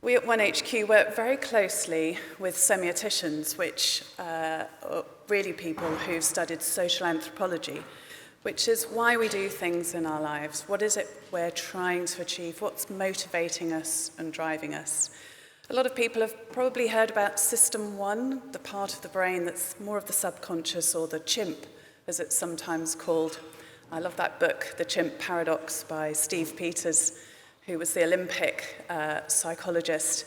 We at 1HQ work very closely with semioticians, which are really people who've studied social anthropology, which is why we do things in our lives. What is it we're trying to achieve? What's motivating us and driving us? A lot of people have probably heard about System 1, the part of the brain that's more of the subconscious, or the chimp, as it's sometimes called. I love that book, The Chimp Paradox, by Steve Peters, who was the Olympic psychologist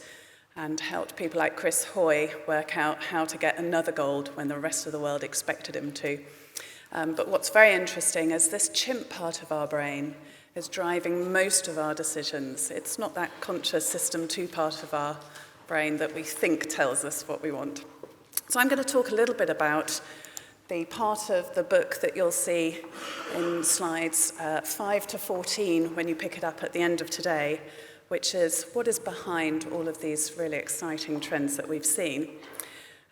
and helped people like Chris Hoy work out how to get another gold when the rest of the world expected him to. But what's very interesting is this chimp part of our brain is driving most of our decisions. It's not that conscious System 2 part of our brain that we think tells us what we want. So I'm going to talk a little bit about the part of the book that you'll see in slides 5 to 14 when you pick it up at the end of today, which is what is behind all of these really exciting trends that we've seen.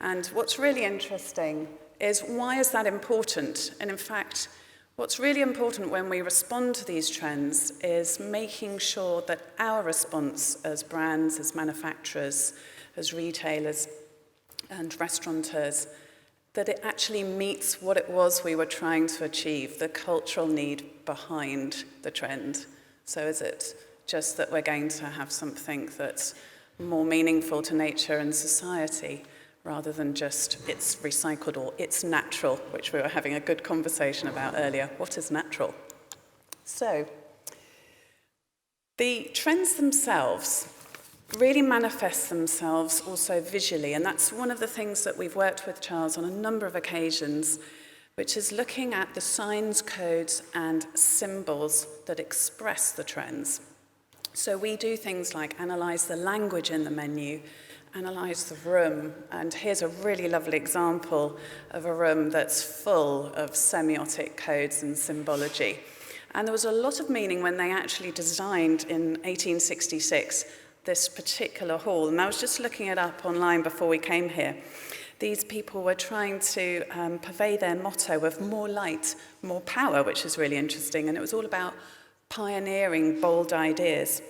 And what's really interesting is, why is that important? And in fact, what's really important when we respond to these trends is making sure that our response as brands, as manufacturers, as retailers and restaurateurs, that it actually meets what it was we were trying to achieve, the cultural need behind the trend. So is it just that we're going to have something that's more meaningful to nature and society, rather than just it's recycled or it's natural, which we were having a good conversation about earlier. What is natural? So the trends themselves really manifest themselves also visually, and that's one of the things that we've worked with Charles on a number of occasions, which is looking at the signs, codes, and symbols that express the trends. So we do things like analyse the language in the menu, analyse the room, and here's a really lovely example of a room that's full of semiotic codes and symbology. And there was a lot of meaning when they actually designed in 1866 this particular hall, and I was just looking it up online before we came here. These people were trying to purvey their motto of more light, more power, which is really interesting, and it was all about pioneering bold ideas,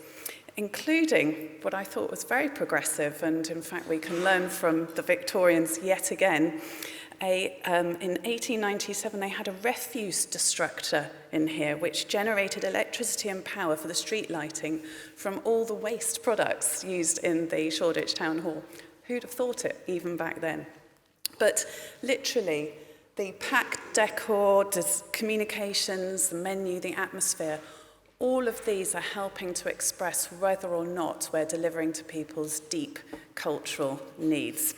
including what I thought was very progressive, and in fact we can learn from the Victorians yet again. In 1897 they had a refuse destructor in here which generated electricity and power for the street lighting from all the waste products used in the Shoreditch Town Hall. Who'd have thought it even back then? But literally the packed decor, communications, the menu, the atmosphere, all of these are helping to express whether or not we're delivering to people's deep cultural needs.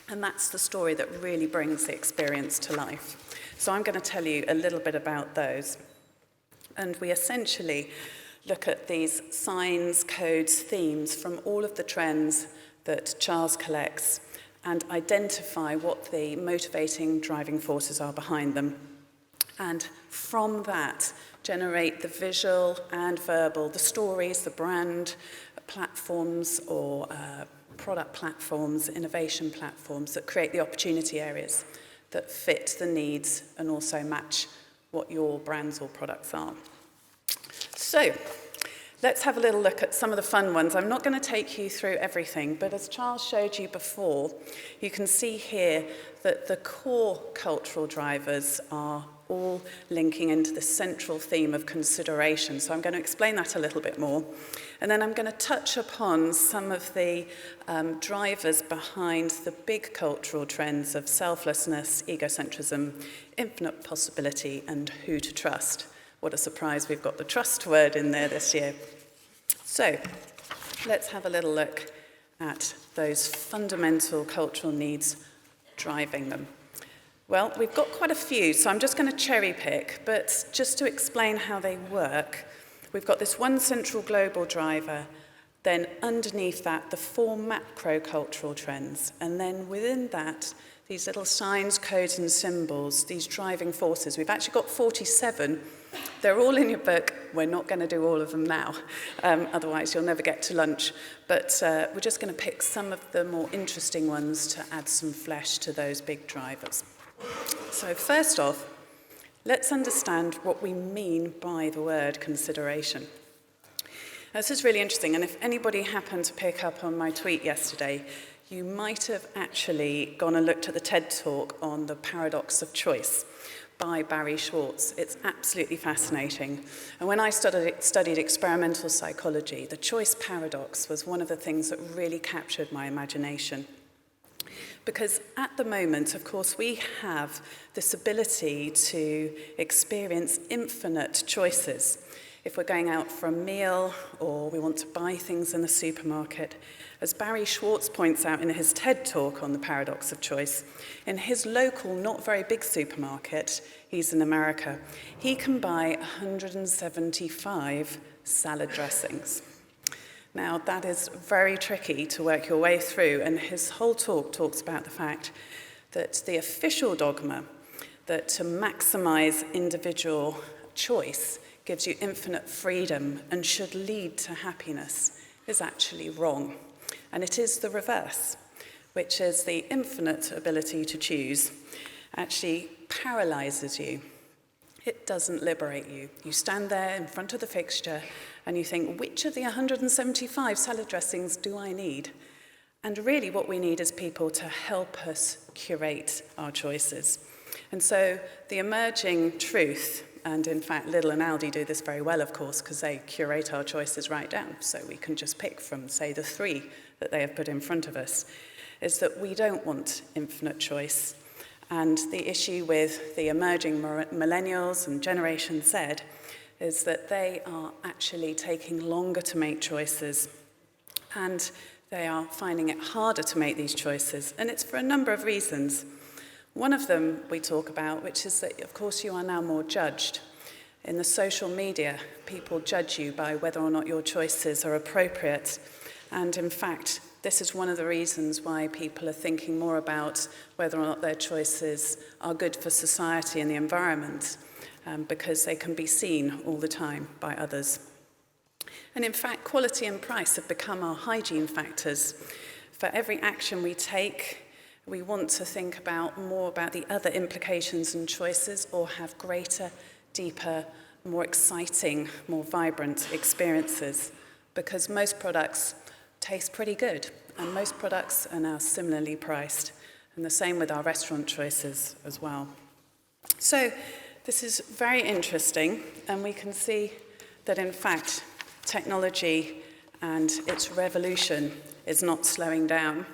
And that's the story that really brings the experience to life. So I'm going to tell you a little bit about those. And we essentially look at these signs, codes, themes from all of the trends that Charles collects and identify what the motivating driving forces are behind them. And from that, generate the visual and verbal, the stories, the brand platforms or product platforms, innovation platforms that create the opportunity areas that fit the needs and also match what your brands or products are. So let's have a little look at some of the fun ones. I'm not going to take you through everything, but as Charles showed you before, you can see here that the core cultural drivers are all linking into the central theme of consideration. So I'm going to explain that a little bit more. And then I'm going to touch upon some of the drivers behind the big cultural trends of selflessness, egocentrism, infinite possibility, and who to trust. What a surprise, we've got the trust word in there this year. So let's have a little look at those fundamental cultural needs driving them. Well, we've got quite a few, so I'm just going to cherry pick, but just to explain how they work, we've got this one central global driver, then underneath that, the 4 macro cultural trends, and then within that, these little signs, codes, and symbols, these driving forces. We've actually got 47. They're all in your book. We're not going to do all of them now, otherwise you'll never get to lunch. But we're just going to pick some of the more interesting ones to add some flesh to those big drivers. So first off, let's understand what we mean by the word consideration. Now, this is really interesting, and if anybody happened to pick up on my tweet yesterday, you might have actually gone and looked at the TED Talk on the paradox of choice by Barry Schwartz. It's absolutely fascinating. And when I studied experimental psychology, the choice paradox was one of the things that really captured my imagination. Because at the moment, of course, we have this ability to experience infinite choices. If we're going out for a meal or we want to buy things in the supermarket, as Barry Schwartz points out in his TED Talk on the paradox of choice, in his local, not very big supermarket, he's in America, he can buy 175 salad dressings. Now, that is very tricky to work your way through, and his whole talk talks about the fact that the official dogma that to maximize individual choice gives you infinite freedom and should lead to happiness is actually wrong. And it is the reverse, which is the infinite ability to choose actually paralyzes you. It doesn't liberate you. You stand there in front of the fixture and you think, which of the 175 salad dressings do I need? And really what we need is people to help us curate our choices. And so the emerging truth, and in fact Lidl and Aldi do this very well, of course, because they curate our choices right down, so we can just pick from, say, the 3 that they have put in front of us, is that we don't want infinite choice. And the issue with the emerging millennials and Generation Z is that they are actually taking longer to make choices, and they are finding it harder to make these choices. And it's for a number of reasons. One of them we talk about, which is that, of course, you are now more judged. In the social media, people judge you by whether or not your choices are appropriate. And in fact, this is one of the reasons why people are thinking more about whether or not their choices are good for society and the environment, because they can be seen all the time by others. And in fact, quality and price have become our hygiene factors. For every action we take, we want to think more about the other implications and choices, or have greater, deeper, more exciting, more vibrant experiences, because most products taste pretty good, and most products are now similarly priced, and the same with our restaurant choices as well. So this is very interesting, and we can see that in fact technology and its revolution is not slowing down.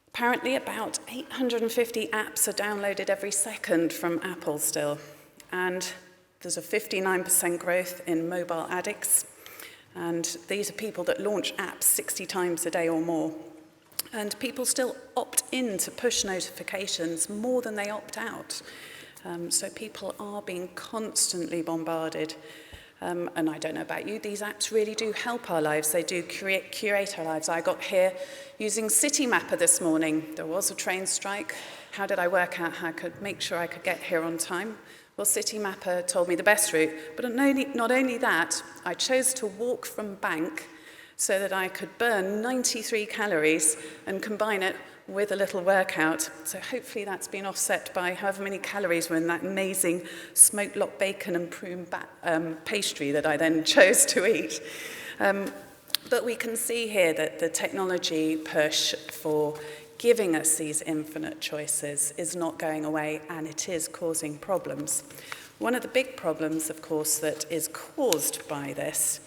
Apparently about 850 apps are downloaded every second from Apple still, and there's a 59% growth in mobile addicts. And these are people that launch apps 60 times a day or more. And people still opt in to push notifications more than they opt out. So people are being constantly bombarded. And I don't know about you, these apps really do help our lives. They do curate our lives. I got here using Citymapper this morning. There was a train strike. How did I work out how I could make sure I could get here on time? Well, Citymapper told me the best route, but not only that, I chose to walk from Bank so that I could burn 93 calories and combine it with a little workout. So hopefully that's been offset by however many calories were in that amazing smoked lock bacon and prune pastry that I then chose to eat. But we can see here that the technology push for giving us these infinite choices is not going away, and it is causing problems. One of the big problems, of course, that is caused by this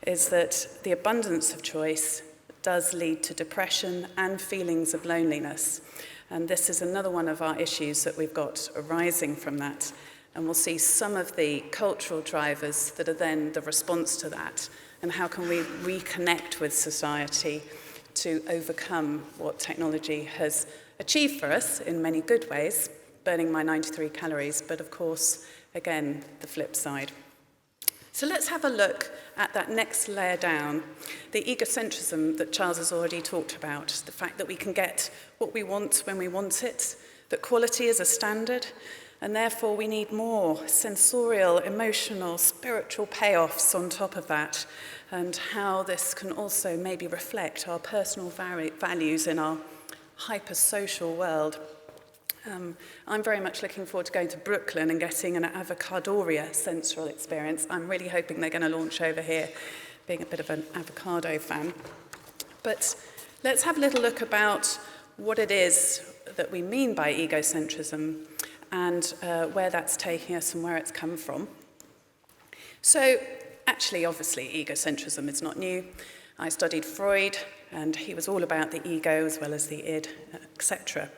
is that the abundance of choice does lead to depression and feelings of loneliness. And this is another one of our issues that we've got arising from that. And we'll see some of the cultural drivers that are then the response to that, and how can we reconnect with society to overcome what technology has achieved for us in many good ways, burning my 93 calories, but of course, again, the flip side. So let's have a look at that next layer down, the egocentrism that Charles has already talked about, the fact that we can get what we want when we want it, that quality is a standard, and therefore we need more sensorial, emotional, spiritual payoffs on top of that, and how this can also maybe reflect our personal values in our hyper-social world. I'm very much looking forward to going to Brooklyn and getting an avocadoria sensorial experience. I'm really hoping they're going to launch over here being a bit of an avocado fan. But let's have a little look about what it is that we mean by egocentrism and where that's taking us and where it's come from. So, actually, obviously, egocentrism is not new. I studied Freud, and he was all about the ego as well as the id, etc.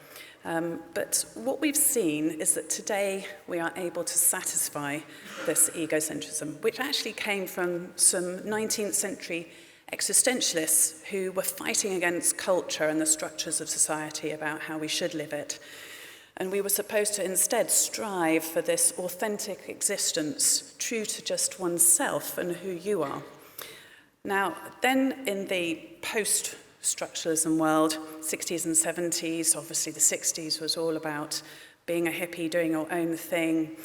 But what we've seen is that today we are able to satisfy this egocentrism, which actually came from some 19th century existentialists who were fighting against culture and the structures of society about how we should live it. And we were supposed to instead strive for this authentic existence, true to just oneself and who you are. Now, then in the post-structuralism world, 60s and 70s, obviously the 60s was all about being a hippie, doing your own thing,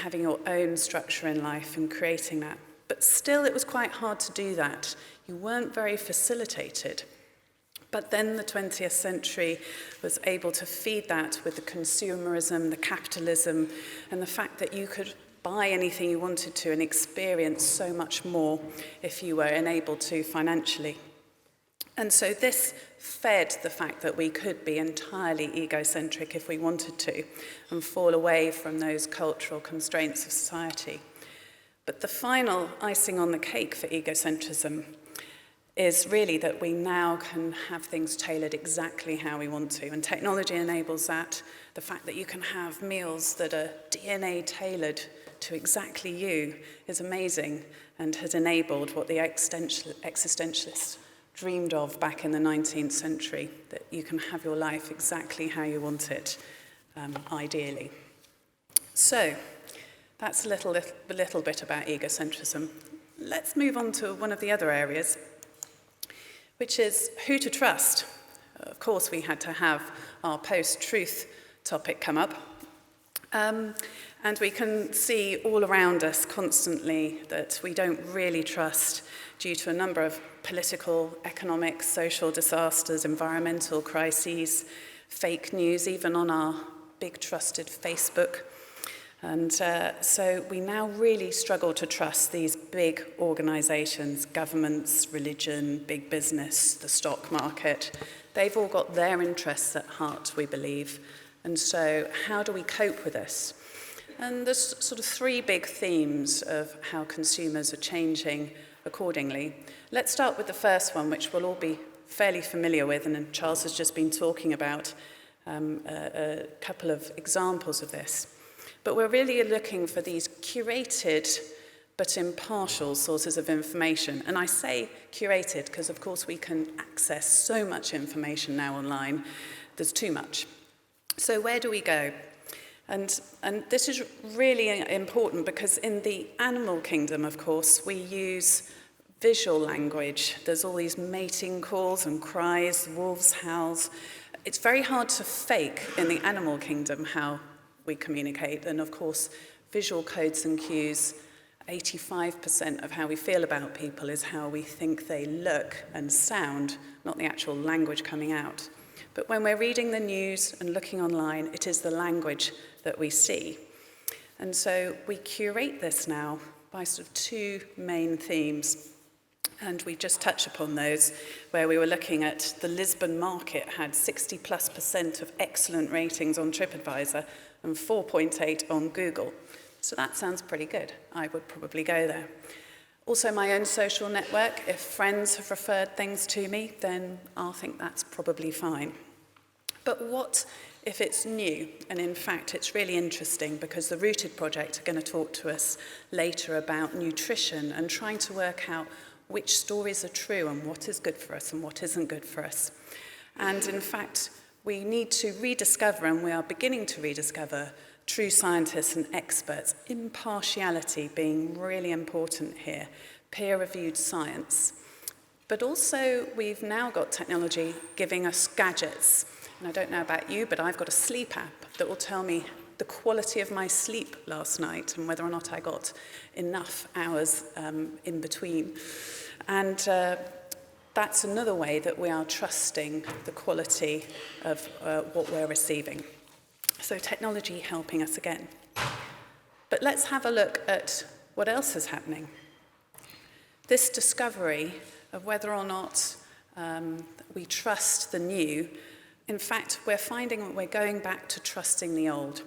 having your own structure in life and creating that. But still, it was quite hard to do that. You weren't very facilitated. But then the 20th century was able to feed that with the consumerism, the capitalism, and the fact that you could buy anything you wanted to and experience so much more if you were enabled to financially. And so this fed the fact that we could be entirely egocentric if we wanted to and fall away from those cultural constraints of society. But the final icing on the cake for egocentrism is really that we now can have things tailored exactly how we want to. And technology enables that. The fact that you can have meals that are DNA tailored to exactly you is amazing and has enabled what the existentialists dreamed of back in the 19th century, that you can have your life exactly how you want it, ideally. So that's a little bit about egocentrism. Let's move on to one of the other areas, which is who to trust. Of course, we had to have our post-truth topic come up. And we can see all around us constantly that we don't really trust due to a number of political, economic, social disasters, environmental crises, fake news, even on our big trusted Facebook. And so we now really struggle to trust these big organisations, governments, religion, big business, the stock market. They've all got their interests at heart, we believe. And so how do we cope with this? And there's sort of three big themes of how consumers are changing accordingly. Let's start with the first one, which we'll all be fairly familiar with, and Charles has just been talking about a couple of examples of this. But we're really looking for these curated but impartial sources of information. And I say curated because, of course, we can access so much information now online. There's too much. So where do we go? And this is really important because in the animal kingdom, of course, we use visual language. There's all these mating calls and cries, wolves' howls. It's very hard to fake in the animal kingdom how we communicate. And of course, visual codes and cues, 85% of how we feel about people is how we think they look and sound, not the actual language coming out. But when we're reading the news and looking online, it is the language that we see. And so we curate this now by sort of two main themes. And we just touch upon those, where we were looking at the Lisbon market had 60+% of excellent ratings on TripAdvisor and 4.8 on Google. So that sounds pretty good. I would probably go there. Also, my own social network, if friends have referred things to me, then I'll think that's probably fine. But what if it's new? And in fact, it's really interesting because the Rooted Project are going to talk to us later about nutrition and trying to work out which stories are true and what is good for us and what isn't good for us. And in fact, we need to rediscover, and we are beginning to rediscover, true scientists and experts, impartiality being really important here, peer-reviewed science. But also, we've now got technology giving us gadgets. And I don't know about you, but I've got a sleep app that will tell me the quality of my sleep last night and whether or not I got enough hours in between. And that's another way that we are trusting the quality of what we're receiving. So technology helping us again. But let's have a look at what else is happening. this discovery of whether or not we trust the new, in fact, we're finding that we're going back to trusting the old.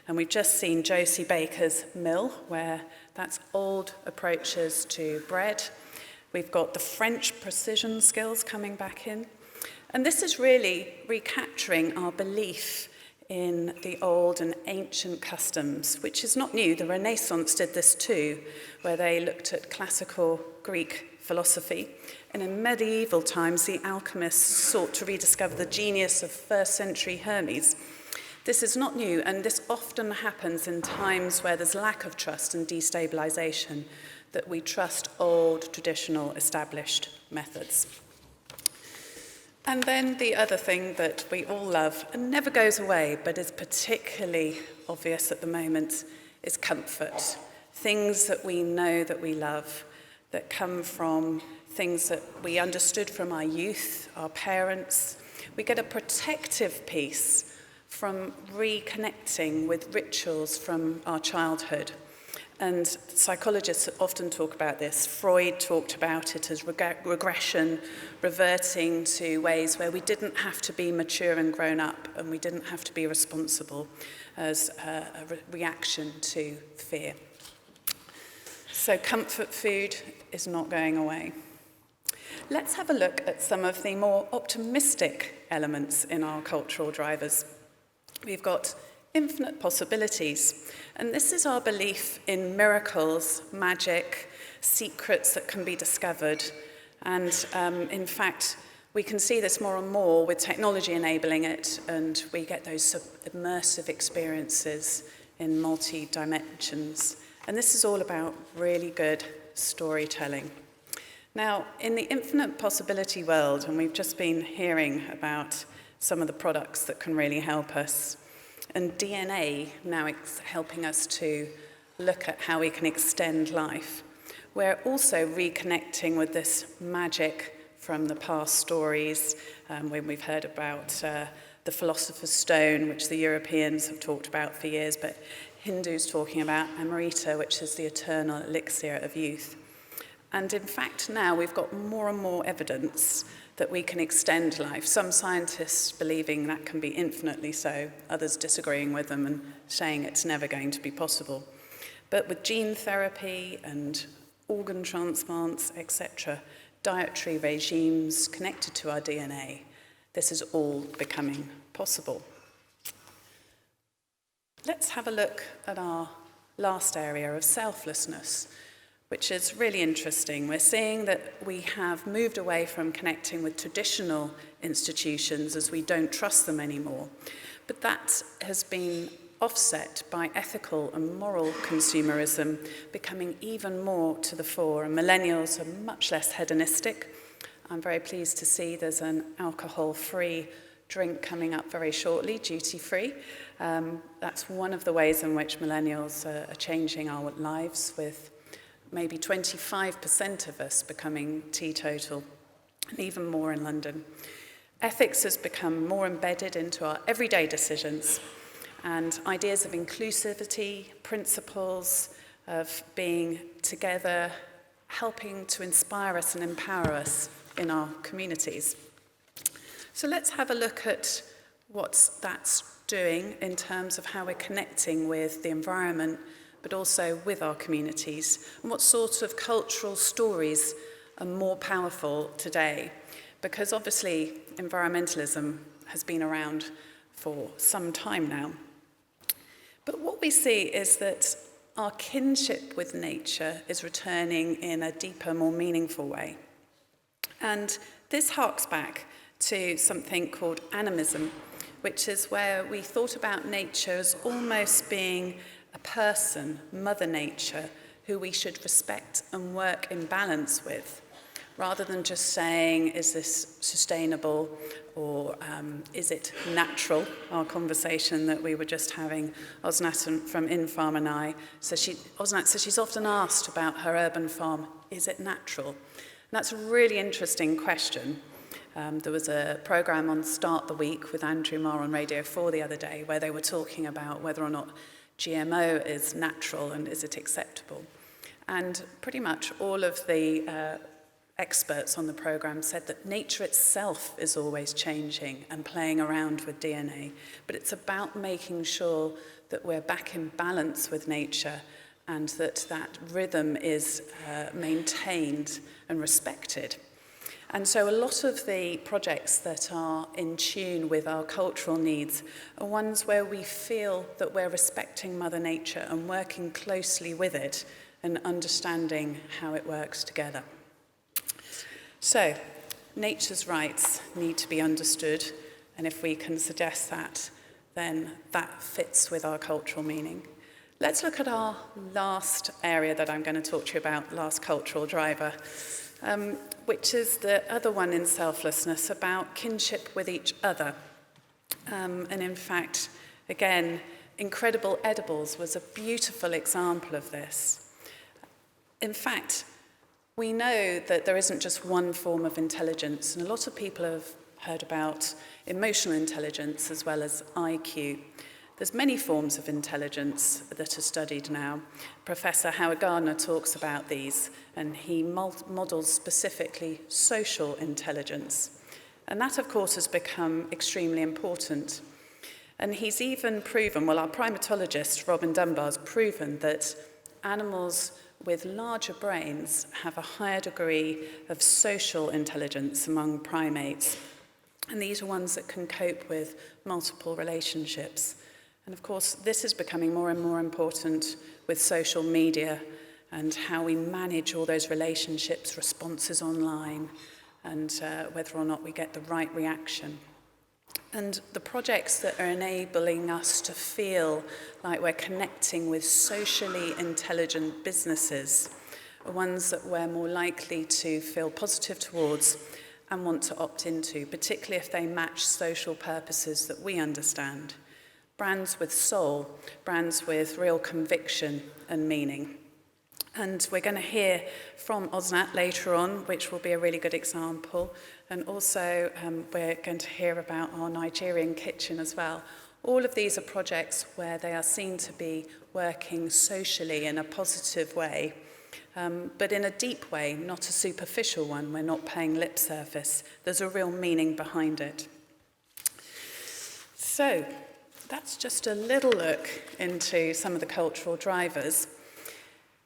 And we've just seen Josie Baker's Mill, where that's old approaches to bread. We've got the French precision skills coming back in. And this is really recapturing our belief in the old and ancient customs, which is not new. The Renaissance did this too, where they looked at classical Greek philosophy. And in medieval times, the alchemists sought to rediscover the genius of first century Hermes. This is not new, and this often happens in times where there's lack of trust and destabilization, that we trust old, traditional, established methods. And then the other thing that we all love and never goes away, but is particularly obvious at the moment, is comfort. Things that we know that we love, that come from things that we understood from our youth, our parents. We get a protective piece from reconnecting with rituals from our childhood. And psychologists often talk about this. Freud talked about it as regression, reverting to ways where we didn't have to be mature and grown up, and we didn't have to be responsible as a reaction to fear. So comfort food is not going away. Let's have a look at some of the more optimistic elements in our cultural drivers. We've got infinite possibilities, and this is our belief in miracles, magic, secrets that can be discovered. And in fact, we can see this more and more with technology enabling it, and we get those immersive experiences in multi-dimensions. And this is all about really good storytelling. Now, in the infinite possibility world, and we've just been hearing about some of the products that can really help us, and DNA now helping us to look at how we can extend life. We're also reconnecting with this magic from the past stories, when we've heard about the Philosopher's Stone, which the Europeans have talked about for years, but Hindus talking about Amrita, which is the eternal elixir of youth. And in fact, now we've got more and more evidence that we can extend life. Some scientists believing that can be infinitely so, others disagreeing with them and saying it's never going to be possible. But with gene therapy and organ transplants, etc., dietary regimes connected to our DNA, this is all becoming possible. Let's have a look at our last area of selflessness, which is really interesting. We're seeing that we have moved away from connecting with traditional institutions as we don't trust them anymore. But that has been offset by ethical and moral consumerism becoming even more to the fore, and millennials are much less hedonistic. I'm very pleased to see there's an alcohol-free drink coming up very shortly, duty-free. That's one of the ways in which millennials are changing our lives, with maybe 25% of us becoming teetotal, and even more in London. Ethics has become more embedded into our everyday decisions, and ideas of inclusivity, principles of being together, helping to inspire us and empower us in our communities. So let's have a look at what that's doing in terms of how we're connecting with the environment, but also with our communities, and what sorts of cultural stories are more powerful today. Because obviously environmentalism has been around for some time now. But what we see is that our kinship with nature is returning in a deeper, more meaningful way. And this harks back to something called animism, which is where we thought about nature as almost being a person, Mother Nature, who we should respect and work in balance with, rather than just saying, is this sustainable, or is it natural? Our conversation that we were just having, Osnat from InFarm and I, Osnat says she's often asked about her urban farm, is it natural? And that's a really interesting question. There was a programme on Start the Week with Andrew Marr on Radio 4 the other day, where they were talking about whether or not GMO is natural and is it acceptable. And pretty much all of the experts on the program said that nature itself is always changing and playing around with DNA, but it's about making sure that we're back in balance with nature and that that rhythm is maintained and respected. And so a lot of the projects that are in tune with our cultural needs are ones where we feel that we're respecting Mother Nature and working closely with it and understanding how it works together. So, nature's rights need to be understood, and if we can suggest that, then that fits with our cultural meaning. Let's look at our last area that I'm going to talk to you about, last cultural driver, which is the other one in selflessness, about kinship with each other. And in fact, again, Incredible Edibles was a beautiful example of this. In fact, we know that there isn't just one form of intelligence, and a lot of people have heard about emotional intelligence as well as IQ. There's many forms of intelligence that are studied now. Professor Howard Gardner talks about these, and he models specifically social intelligence. And that, of course, has become extremely important. And he's even proven, well, our primatologist, Robin Dunbar's proven that animals with larger brains have a higher degree of social intelligence among primates. And these are ones that can cope with multiple relationships. And of course, this is becoming more and more important with social media and how we manage all those relationships, responses online, and whether or not we get the right reaction. And the projects that are enabling us to feel like we're connecting with socially intelligent businesses are ones that we're more likely to feel positive towards and want to opt into, particularly if they match social purposes that we understand. Brands with soul, brands with real conviction and meaning. And we're going to hear from Osnat later on, which will be a really good example. And also we're going to hear about our Nigerian kitchen as well. All of these are projects where they are seen to be working socially in a positive way, but in a deep way, not a superficial one. We're not paying lip service. There's a real meaning behind it. So that's just a little look into some of the cultural drivers.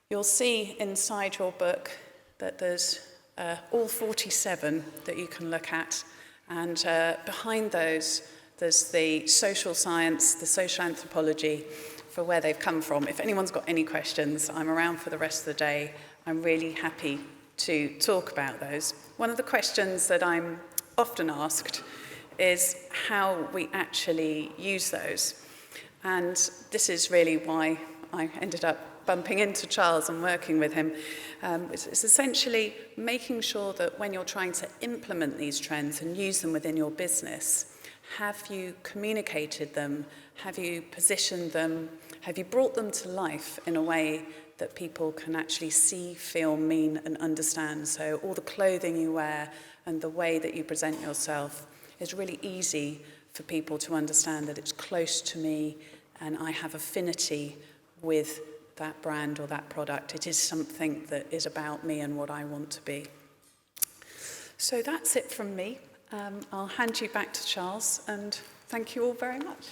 You'll see inside your book that there's all 47 that you can look at, and behind those there's the social science, the social anthropology for where they've come from. If anyone's got any questions, I'm around for the rest of the day. I'm really happy to talk about those. One of the questions that I'm often asked is how we actually use those. And this is really why I ended up bumping into Charles and working with him. It's essentially making sure that when you're trying to implement these trends and use them within your business, have you communicated them? Have you positioned them? Have you brought them to life in a way that people can actually see, feel, mean, and understand? So all the clothing you wear and the way that you present yourself is really easy for people to understand that it's close to me and I have affinity with that brand or that product. It is something that is about me and what I want to be. So that's it from me. I'll hand you back to Charles, and thank you all very much.